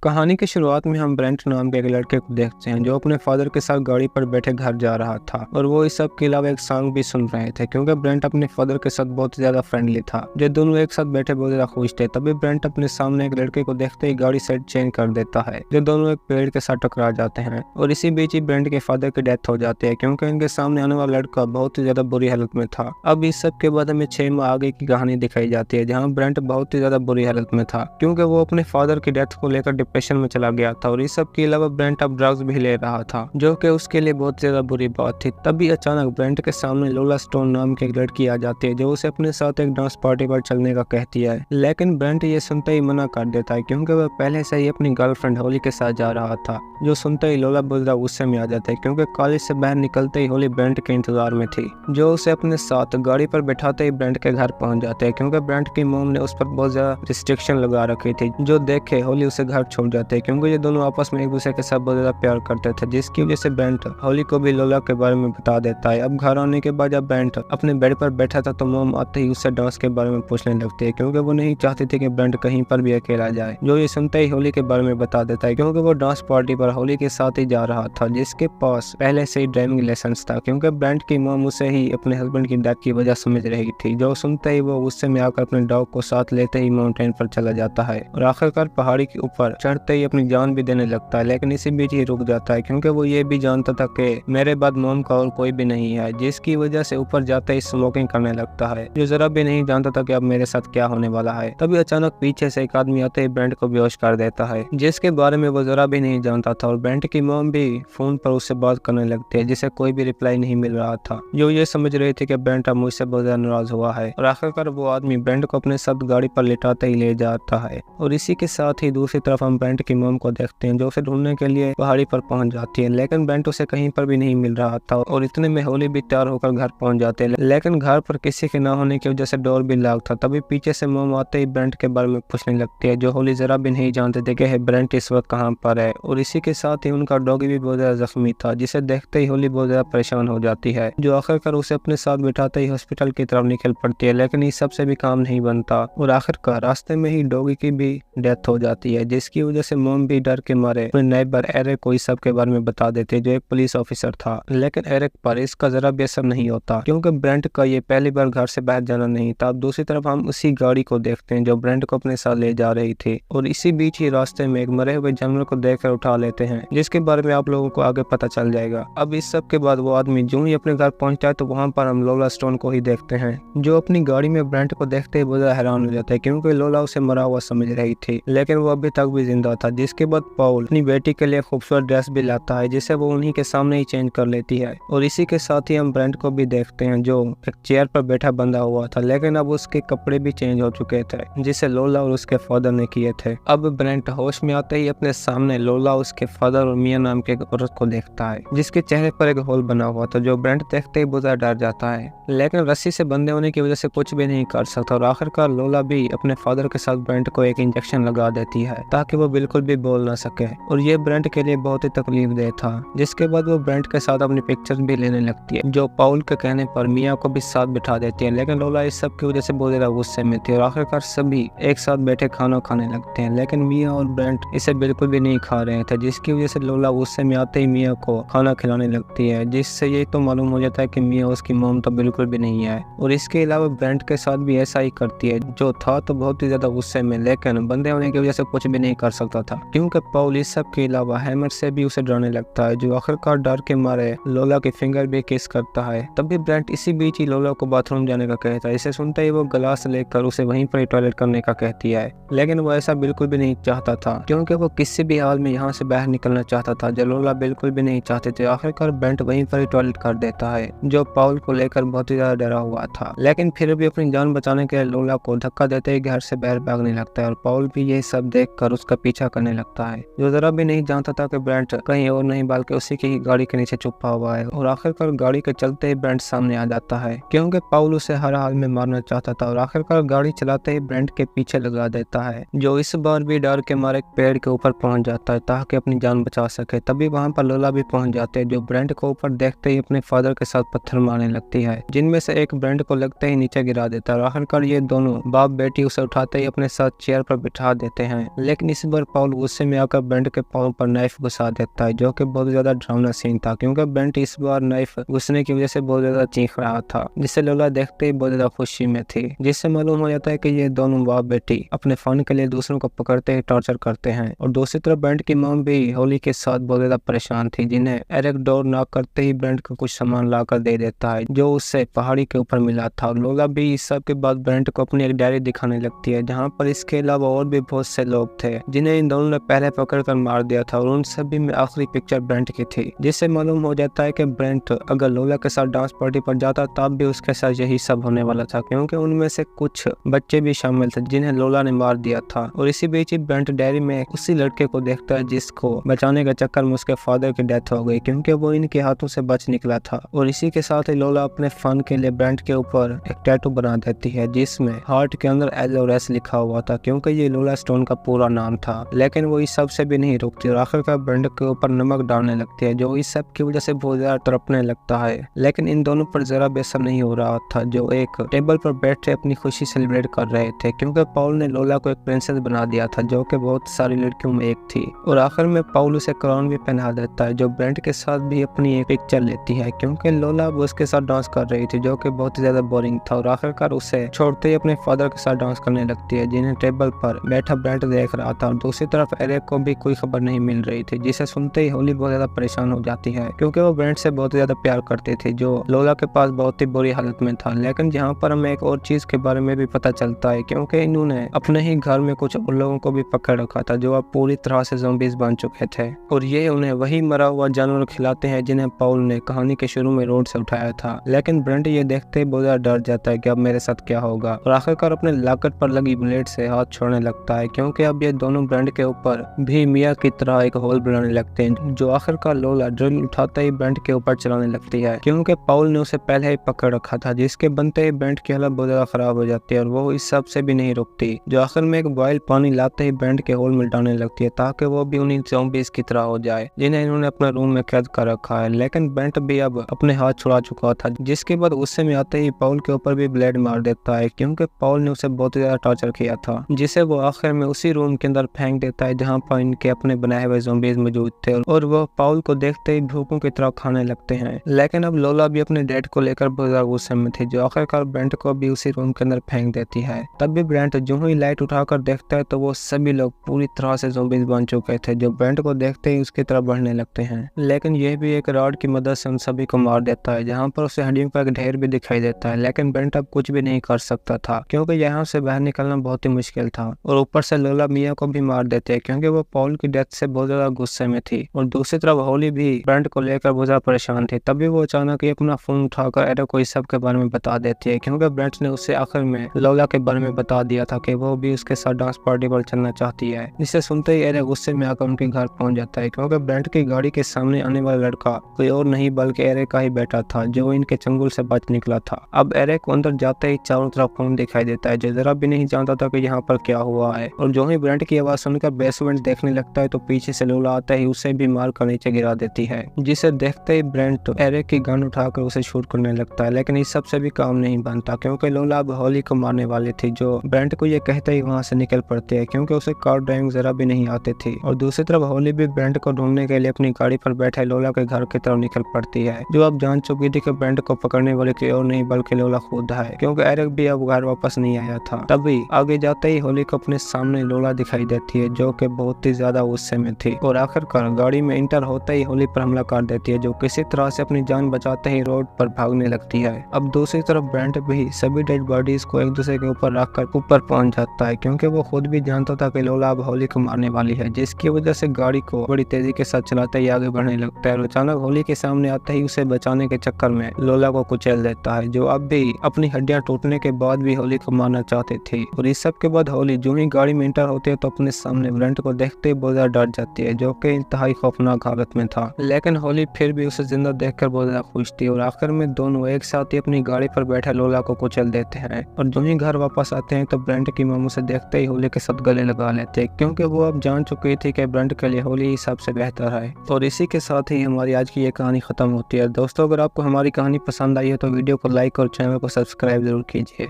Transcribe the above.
कहानी की शुरुआत में हम ब्रेंट नाम के एक लड़के को देखते हैं जो अपने फादर के साथ गाड़ी पर बैठे घर जा रहा था और वो इस सब के अलावा एक सॉन्ग भी सुन रहे थे क्योंकि ब्रेंट अपने फादर के साथ बहुत ज्यादा फ्रेंडली था। जो दोनों एक साथ बैठे बहुत ज्यादा खुश थे। तभी ब्रेंट अपने सामने एक लड़के को देखते ही गाड़ी साइड चेंज कर देता है। जो दोनों एक पेड़ के साथ टकरा जाते हैं और इसी बीच ही ब्रेंट के फादर की डेथ हो जाती है क्योंकि इनके सामने आने वाला लड़का बहुत ही ज्यादा बुरी हालत में था। अब इस सब के बाद हमें 6 माह आगे की कहानी दिखाई जाती है जहाँ ब्रेंट बहुत ही ज्यादा बुरी हालत में था क्योंकि वो अपने फादर की डेथ को लेकर डिप्रेशन में चला गया था और इस सब के अलावा ब्रेंट अब ड्रग्स भी ले रहा था जो कि उसके लिए बहुत ज्यादा बुरी बात थी। तभी अचानक ब्रेंट के सामने लोला स्टोन नाम की एक लड़की आ जाती है जो उसे अपने साथ एक डांस पार्टी पर चलने का कहती है, लेकिन ब्रेंट ये सुनते ही मना कर देता है क्योंकि वह पहले से ही अपनी गर्लफ्रेंड होली के साथ जा रहा था। जो सुनते ही लोला बुजरा गुस्से में आ जाता है क्योंकि कॉलेज से बाहर निकलते ही होली ब्रेंट के इंतजार में थी जो उसे अपने साथ गाड़ी पर बैठाते ही ब्रेंट के घर पहुंच जाते हैं क्योंकि ब्रेंट की मॉम ने उस पर बहुत ज्यादा रिस्ट्रिक्शन लगा रखी थी। जो देखे होली उसे घर छोड़ जाते हैं क्योंकि ये दोनों आपस में एक दूसरे के साथ बहुत ज्यादा प्यार करते थे, जिसकी वजह से ब्रेंट होली को भी लोला के बारे में बता देता है। अब घर आने के बाद जब ब्रेंट अपने बेड पर बैठा था तो मॉम आते ही उससे डांस के बारे में पूछने लगती है क्योंकि वो नहीं चाहती थी कि ब्रेंट कहीं पर भी अकेला जाए। जो ये सुनते ही होली के बारे में बता देता है क्योंकि वो डांस पार्टी पर होली के साथ ही जा रहा था जिसके पास पहले से ही ड्राइविंग लाइसेंस था क्योंकि ब्रेंट की मॉम उसे ही अपने हस्बैंड की डेथ की वजह समझ रही थी। जो सुनते ही वो गुस्से में आकर अपने डॉग को साथ लेते ही माउंटेन पर चला जाता है और आखिरकार पहाड़ी के ऊपर चढ़ते ही अपनी जान भी देने लगता है, लेकिन इसी बीच ही रुक जाता है क्योंकि वो ये भी जानता था कि मेरे बाद मॉम का और कोई भी नहीं है, जिसकी वजह से ऊपर जाते ही स्मोकिंग करने लगता है। जो जरा भी नहीं जानता था कि अब मेरे साथ क्या होने वाला है। तभी अचानक पीछे से एक आदमी आते ही ब्रेंट को बेहोश कर देता है जिसके बारे में वो जरा भी नहीं जानता था और ब्रेंट की मॉम भी फोन पर उससे बात करने लगती है जिसे कोई भी रिप्लाई नहीं मिल रहा था। जो ये समझ रही थी कि ब्रेंट अब मुझसे बहुत ज्यादा नाराज हुआ है और आखिरकार वो आदमी ब्रेंट को अपने साथ गाड़ी पर लिटाते ही ले जाता है और इसी के साथ ही दूसरी तरफ हम ब्रेंट की मॉम को देखते हैं जो उसे ढूंढने के लिए पहाड़ी पर पहुंच जाती है, लेकिन ब्रेंट उसे कहीं पर भी नहीं मिल रहा था और इतने में होली भी तैयार होकर घर पहुंच जाते हैं, लेकिन घर पर किसी के न होने की वजह से डोर भी लॉक था। तभी पीछे से मॉम आते ही ब्रेंट के बारे में पूछने लगती है जो होली जरा भी नहीं जानते थे कि ब्रेंट इस वक्त कहाँ पर है और इसी के साथ ही उनका डॉगी भी बहुत ज्यादा जख्मी था जिसे देखते ही होली बहुत ज्यादा परेशान हो जाती है। जो आखिरकार उसे अपने साथ बिठाते ही हॉस्पिटल की तरफ निकल पड़ती है, लेकिन इस सबसे भी काम नहीं बनता और आखिरकार रास्ते में ही डॉगी की भी डेथ हो जाती है जिसकी वजह से मॉम भी डर के मारे अपने नेबर एरिक को इस सब के बारे में बता देते जो एक पुलिस ऑफिसर था। लेकिन एरिक पर इसका जरा भी असर नहीं होता क्योंकि ब्रेंट का ये पहली बार घर से बाहर जाना नहीं था। अब दूसरी तरफ हम उसी गाड़ी को देखते हैं जो ब्रेंट को अपने साथ ले जा रही थी और इसी बीच ही रास्ते में एक मरे हुए जानवर को देखकर उठा लेते हैं जिसके बारे में आप लोगों को आगे पता चल जाएगा। अब इस सब के बाद वो आदमी जो ही अपने घर पहुंचता है तो वहाँ पर हम लोला स्टोन को ही देखते हैं जो अपनी गाड़ी में ब्रेंट को देखते ही बहुत हैरान हो जाता है क्योंकि लोला उसे मरा हुआ समझ रही थी लेकिन वो अभी तक भी जिंदा था। जिसके बाद पॉल अपनी बेटी के लिए खूबसूरत ड्रेस भी लाता है जिसे वो उन्हीं के सामने ही चेंज कर लेती है और इसी के साथ ही हम ब्रेंट को भी देखते हैं जो एक चेयर पर बैठा बंधा हुआ था लेकिन अब उसके कपड़े भी चेंज हो चुके थे जिसे लोला और उसके फादर ने किए थे। अब ब्रेंट होश में आते ही अपने सामने लोला, उसके फादर और मिया नाम के एक औरत को देखता है जिसके चेहरे पर एक होल बना हुआ था। जो ब्रेंट देखते ही बहुत डर जाता है लेकिन रस्सी से बंधे होने की वजह से कुछ भी नहीं कर सकता और आखिरकार लोला भी अपने फादर के साथ ब्रेंट को एक इंजेक्शन लगा देती है ताकि वो बिल्कुल भी बोल ना सके और ये ब्रेंट के लिए बहुत ही तकलीफदेह था। जिसके बाद वो ब्रेंट के साथ अपनी पिक्चर्स भी लेने लगती है जो पॉल के कहने पर मिया को भी साथ बिठा देती है, लेकिन लोला इस सब की वजह से बहुत ज्यादा गुस्से में थी और आखिरकार सभी एक साथ बैठे खाना खाने लगते हैं लेकिन मिया और ब्रेंट इसे बिल्कुल भी नहीं खा रहे थे जिसकी वजह से लोला गुस्से में आते ही मिया को खाना खिलाने लगती है जिससे ये तो मालूम हो जाता है कि मिया उसकी मॉम तो बिल्कुल भी नहीं है और इसके अलावा ब्रेंट के साथ भी ऐसा ही करती है जो था तो बहुत ही ज्यादा गुस्से में लेकिन बंदे होने की वजह से कुछ भी नहीं कर सकता था क्योंकि पॉल इस सब के अलावा हैमर से भी उसे डराने लगता है जो आखिरकार डर के मारे लोला के फिंगर भी किस करता है। तभी ब्रेंट इसी बीच ही लोला को बाथरूम जाने का कहता है। इसे सुनते ही वो गिलास लेकर उसे वहीं पर टॉयलेट करने का कहती है लेकिन वो ऐसा बिल्कुल भी नहीं चाहता था क्योंकि वो किसी भी हाल में यहाँ से बाहर निकलना चाहता था जो लोला बिल्कुल भी नहीं चाहते थे। आखिरकार ब्रेंट वहीं पर ही टॉयलेट कर देता है जो पॉल को लेकर बहुत ही ज्यादा डरा हुआ था लेकिन फिर भी अपनी जान बचाने के लिए लोला को धक्का देते ही घर से बाहर भागने लगता है और पॉल भी ये सब देखकर उसका पीछा करने लगता है जो जरा भी नहीं जानता था कि ब्रेंट कहीं और नहीं बल्कि उसी की गाड़ी के नीचे छुपा हुआ है और आखिरकार गाड़ी के चलते ही ब्रेंट सामने आ जाता है क्योंकि पॉल उसे हर हाल में मारना चाहता था और आखिरकार गाड़ी चलाते ही ब्रेंट के पीछे लगा देता है जो इस बार भी डर के मारे पेड़ के ऊपर पहुंच जाता है ताकि अपनी जान बचा सके। तभी वहां पर लोला भी पहुंच जाते हैं जो ब्रेंट को ऊपर देखते ही अपने फादर के साथ पत्थर मारने लगती है जिनमें से एक ब्रेंट को लगते ही नीचे गिरा देता है और आखिरकार ये दोनों बाप बेटी उसे उठाते ही अपने साथ चेयर पर बिठा देते हैं लेकिन इस बार पॉल गुस्से में आकर ब्रेंट के पाँव पर नाइफ घुसा देता है, जो कि बहुत ज्यादा डरावना सीन था क्योंकि ब्रेंट इस बार नाइफ घुसने की वजह से बहुत ज्यादा चीख रहा था, जिसे लोला देखते ही बहुत ज्यादा खुशी में थी, जिससे मालूम हो जाता है कि ये दोनों बाप बेटी अपने फन के लिए दूसरों को पकड़ते ही टॉर्चर करते हैं। और दूसरी तरफ ब्रेंट की मॉम भी होली के साथ बहुत ज्यादा परेशान थी, जिन्हें एरिक डोर नॉक करते ही ब्रेंट को कुछ सामान लाकर दे देता है जो उससे पहाड़ी के ऊपर मिला था। और लोला भी इस सब के बाद ब्रेंट को अपनी एक डायरी दिखाने लगती है, जहाँ पर इसके अलावा और भी बहुत से लोग थे जिन्हें इन दोनों ने पहले पकड़कर मार दिया था, और उन सभी में आखिरी पिक्चर ब्रेंट की थी, जिससे मालूम हो जाता है कि ब्रेंट अगर लोला के साथ डांस पार्टी पर जाता तब भी उसके साथ यही सब होने वाला था, क्योंकि उनमें से कुछ बच्चे भी शामिल थे जिन्हें लोला ने मार दिया था। और इसी बीच ब्रेंट डायरी में उसी लड़के को देखता है जिसको बचाने के चक्कर में उसके फादर की डेथ हो गई, क्योंकि वो इनके हाथों से बच निकला था। और इसी के साथ ही लोला अपने फन के लिए ब्रेंट के ऊपर एक टैटू बना देती है जिसमें हार्ट के अंदर LOS लिखा हुआ था, क्योंकि ये लोला स्टोन का पूरा नाम था। लेकिन वो इस सब से भी नहीं रुकती और आखिरकार ब्रेंट के ऊपर नमक डालने लगती है, जो इस सब की वजह से बहुत ज्यादा तड़पने लगता है। लेकिन इन दोनों पर जरा भी असर नहीं हो रहा था, जो एक टेबल पर बैठे अपनी खुशी सेलिब्रेट कर रहे थे, क्योंकि पॉल ने लोला को एक प्रिंसेस बना दिया था जो कि बहुत सारी लड़कियों में एक थी। और आखिर में पॉल उसे क्राउन भी पहना देता है, जो ब्रेंट के साथ भी अपनी एक पिक्चर लेती है, क्योंकि लोला अब उसके साथ डांस कर रही थी जो कि बहुत ही ज्यादा बोरिंग था। और आखिरकार उसे छोड़ते ही अपने फादर के साथ डांस करने लगती है, जिन्हें टेबल पर बैठा ब्रेंट देख रहा था। और दूसरी तरफ एरिक को भी कोई खबर नहीं मिल रही थी, जिसे सुनते ही होली बहुत ज्यादा परेशान हो जाती है, क्योंकि वो ब्रेंट से बहुत ज्यादा प्यार करती थी, जो लोला के पास बहुत ही बुरी हालत में था। लेकिन यहाँ पर हमें एक और चीज के बारे में भी पता चलता है, क्योंकि इन्होंने अपने ही घर में कुछ उन लोगों को भी पकड़ रखा था जो अब पूरी तरह से ज़ॉम्बीज़ बन चुके थे, और ये उन्हें वही मरा हुआ जानवर खिलाते हैं जिन्हें पॉल ने कहानी के शुरू में रोड से उठाया था। लेकिन ब्रेंट ये देखते ही बहुत ज्यादा डर जाता है कि अब मेरे साथ क्या होगा, और आखिरकार अपने लाकट पर लगी ब्लेड से हाथ छोड़ने लगता है, क्योंकि अब ये दोनों ब्रेंट के ऊपर भी मिया की तरह एक होल बनाने लगते हैं, जो आखिरकार लोला ड्रिल उठाते ही ब्रेंट के ऊपर चलाने लगती है, क्योंकि पॉल ने उसे पहले ही पकड़ रखा था, जिसके बनते ही ब्रेंट की हालत बहुत ज्यादा खराब हो जाती है और वो इस सब से भी नहीं रुकती, जो आखिर में एक बॉयल पानी लाते ही ब्रेंट के होल में डालने लगती है ताकि वो भी उन्हीं ज़ॉम्बीज़ की तरह हो जाए जिन्हें इन्होंने अपने रूम में कैद कर रखा है। लेकिन ब्रेंट भी अब अपने हाथ छुड़ा चुका था, जिसके बाद गुस्से में आते ही पॉल के ऊपर भी ब्लेड मार देता है, क्योंकि पॉल ने उसे बहुत ज्यादा टॉर्चर किया था, जिसे वो आखिर में उसी रूम के अंदर फेंक देता है जहाँ पर इनके अपने बनाए हुए ज़ॉम्बीज़ मौजूद थे, और वो पॉल को देखते ही भूखों की तरह खाने लगते हैं। लेकिन अब लोला भी अपने डैड को लेकर बहुत ज्यादा गुस्से में थी, जो आखिरकार ब्रेंट को भी उसी रूम के अंदर फेंक देती है। तब भी ब्रेंट जो ही लाइट उठाकर देखता है तो वो सभी लोग पूरी तरह से ज़ॉम्बीज़ बन चुके थे, जो ब्रेंट को देखते ही उसकी तरफ बढ़ने लगते हैं। लेकिन यह भी एक रॉड की मदद से उन सभी को मार देता है, जहाँ पर उसे हड्डियों का एक ढेर भी दिखाई देता है। लेकिन ब्रेंट अब कुछ भी नहीं कर सकता था, क्योंकि यहाँ से बाहर निकलना बहुत ही मुश्किल था, और ऊपर से लोला मिया को भी मार देते हैं, क्योंकि वो पॉल की डेथ से बहुत ज्यादा गुस्से में थी। और दूसरी तरफ होली भी ब्रेंट को लेकर बहुत ज्यादा परेशान थी। तभी वो अचानक ही अपना फोन उठाकर एरिक को इस सब के बारे में बता देती है, क्योंकि ब्रेंट ने उससे आखिर में लोला के बारे में बता दिया था कि वो भी उसके साथ डांस पार्टी पर चलना चाहती है। जिसे सुनते ही एरिक गुस्से में आकर उनके घर पहुंच जाता है, क्योंकि ब्रेंट की गाड़ी के सामने आने वाला लड़का कोई और नहीं बल्कि एरिक का ही बेटा था, जो इनके चंगुल से बच निकला था। अब एरिक को अंदर जाते ही चारों तरफ खून दिखाई देता है, जो जरा भी नहीं जानता था कि यहाँ पर क्या हुआ है। और जो ही ब्रेंट की आवाज सुनकर बेसमेंट देखने लगता है तो पीछे से लोला आता ही उसे भी मार कर नीचे गिरा देती है, जिसे देखते ही ब्रेंट एरिक की गन उठाकर उसे शूट करने लगता है। लेकिन इस सब से भी काम नहीं बनता, क्योंकि लोला अब होली को मारने वाली थी, जो ब्रेंट को ये कहते ही वहाँ से निकल पड़ती है, क्योंकि उसे कार ड्राइविंग जरा भी नहीं आती थी। और दूसरी तरफ होली भी ब्रेंट को ढूंढने के लिए अपनी गाड़ी पर बैठे लोला के घर की तरफ निकल पड़ती है, जो अब जान चुकी थी कि ब्रेंट को पकड़ने वाले कोई और नहीं बल्कि लोला खुद है, क्योंकि एरिक भी अब घर वापस नहीं आया था। तभी आगे जाते ही होली को अपने सामने लोला दिखाई देती है, जो कि बहुत ही ज्यादा गुस्से में थी, और आखिरकार गाड़ी में इंटर होते ही होली पर हमला कर देती है, जो किसी तरह से अपनी जान बचाते ही रोड पर भागने लगती है। अब दूसरी तरफ ब्रेंट भी सभी डेड बॉडीज को एक दूसरे के ऊपर रखकर ऊपर पहुंच जाता है, क्योंकि वो खुद भी जानता था कि लोला अब होली को मारने वाली है, जिसकी वजह से गाड़ी को बड़ी तेजी के साथ चलाते ही आगे बढ़ने लगता है। और अचानक होली के सामने आते ही उसे बचाने के चक्कर में लोला को कुचल देता है, जो अब भी अपनी हड्डियां टूटने के बाद भी होली को मारना चाहते थे। और इस सब के बाद होली जो ही गाड़ी में इंटर होती है तो अपने सामने ब्रेंट को देखते ही बहुत ज्यादा डर जाती है, जो कि इंतहाई खौफनाक हालत में था। लेकिन होली फिर भी उसे जिंदा देखकर बहुत ज्यादा खुश थी, और आखिर में दोनों एक साथ ही अपनी गाड़ी पर बैठे लोला को कुचल देते हैं। और जो ही घर वापस आते हैं तो ब्रेंट की मामू से देखते ही होली के साथ गले लगा लेते हैं, क्योंकि वो अब जान चुकी थी कि ब्रेंट के लिए होली ही सबसे बेहतर है। और इसी के साथ ही हमारी आज की ये कहानी खत्म होती है। दोस्तों, अगर आपको हमारी कहानी पसंद आई है तो वीडियो को लाइक और चैनल को सब्सक्राइब जरूर कीजिए।